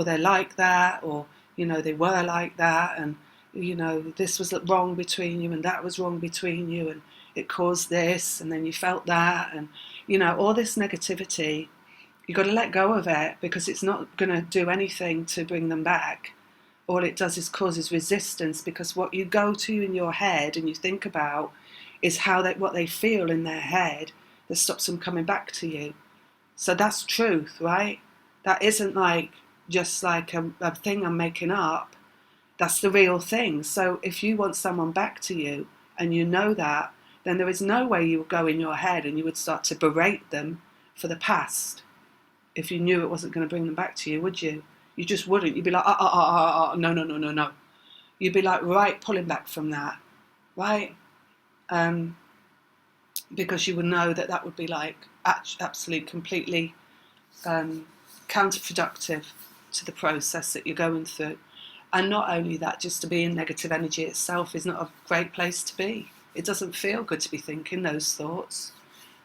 they're like that, or, they were like that, and, this was wrong between you, and that was wrong between you, and it caused this, and then you felt that, and, all this negativity. You've got to let go of it, because it's not going to do anything to bring them back. All it does is causes resistance, because what you go to in your head and you think about is what they feel in their head that stops them coming back to you. So that's truth, right? That isn't just like a thing I'm making up. That's the real thing. So if you want someone back to you and you know that, then there is no way you would go in your head and you would start to berate them for the past. If you knew it wasn't going to bring them back to you, would you? You just wouldn't. You'd be like, no. You'd be like, right, pulling back from that, right? Because you would know that would be like absolutely, completely counterproductive to the process that you're going through. And not only that, just to be in negative energy itself is not a great place to be. It doesn't feel good to be thinking those thoughts.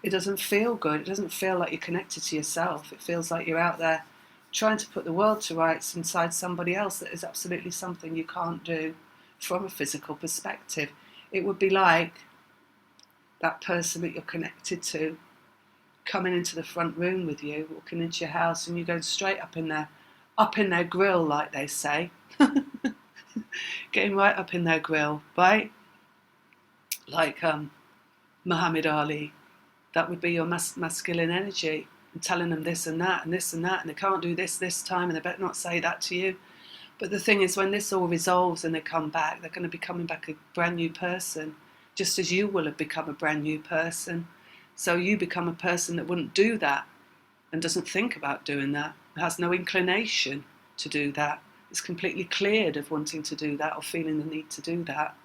It doesn't feel good. It doesn't feel like you're connected to yourself. It feels like you're out there trying to put the world to rights inside somebody else. That is absolutely something you can't do from a physical perspective. It would be like that person that you're connected to coming into the front room with you, walking into your house, and you go straight up in their grill, like they say. Getting right up in their grill, right? Like Muhammad Ali. That would be your masculine energy, and telling them this and that and this and that, and they can't do this time, and they better not say that to you. But the thing is, when this all resolves and they come back, they're going to be coming back a brand new person, just as you will have become a brand new person. So you become a person that wouldn't do that and doesn't think about doing that, has no inclination to do that, is completely cleared of wanting to do that or feeling the need to do that.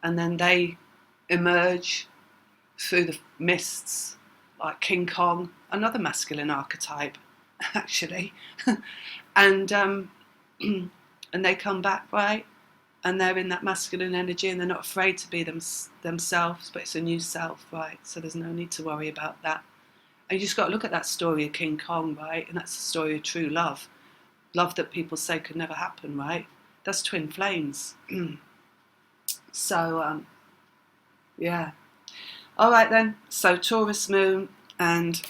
And then they emerge through the mists like King Kong, another masculine archetype, actually. and and they come back, right? And they're in that masculine energy, and they're not afraid to be themselves, but it's a new self, right? So there's no need to worry about that. And you just got to look at that story of King Kong, right? And that's the story of true love. Love that people say could never happen, right? That's twin flames. So, yeah. All right then. So Taurus moon and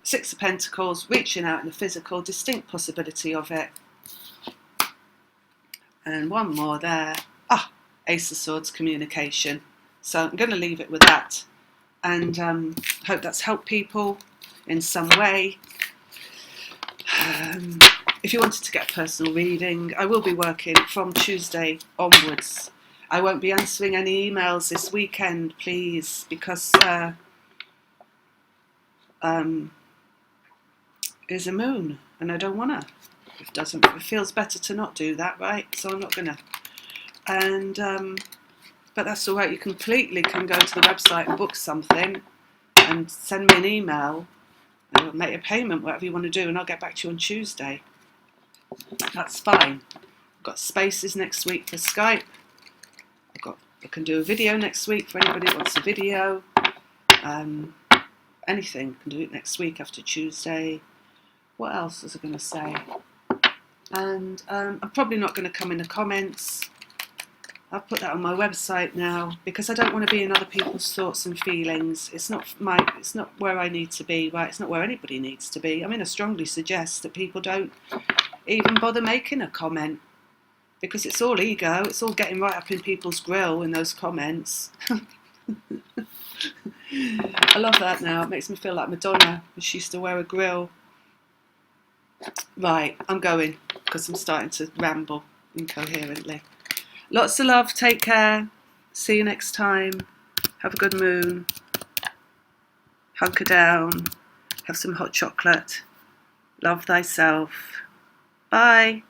Six of Pentacles, reaching out in the physical, distinct possibility of it. And one more there. Ace of Swords, communication. So I'm going to leave it with that. And hope that's helped people in some way. If you wanted to get a personal reading, I will be working from Tuesday onwards. I won't be answering any emails this weekend, please, because there's a moon and I don't want to. It feels better to not do that, right? So I'm not going to. And but that's all right. You completely can go to the website and book something and send me an email or make a payment, whatever you want to do, and I'll get back to you on Tuesday. That's fine. I've got spaces next week for Skype. I can do a video next week for anybody that wants a video. Anything. I can do it next week after Tuesday. What else was I going to say? And I'm probably not going to come in the comments. I've put that on my website now because I don't want to be in other people's thoughts and feelings. It's not where I need to be, right? It's not where anybody needs to be. I mean, I strongly suggest that people don't even bother making a comment because it's all ego. It's all getting right up in people's grill in those comments. I love that now. It makes me feel like Madonna when she used to wear a grill. Right, I'm going because I'm starting to ramble incoherently. Lots of love. Take care. See you next time. Have a good moon. Hunker down. Have some hot chocolate. Love thyself. Bye.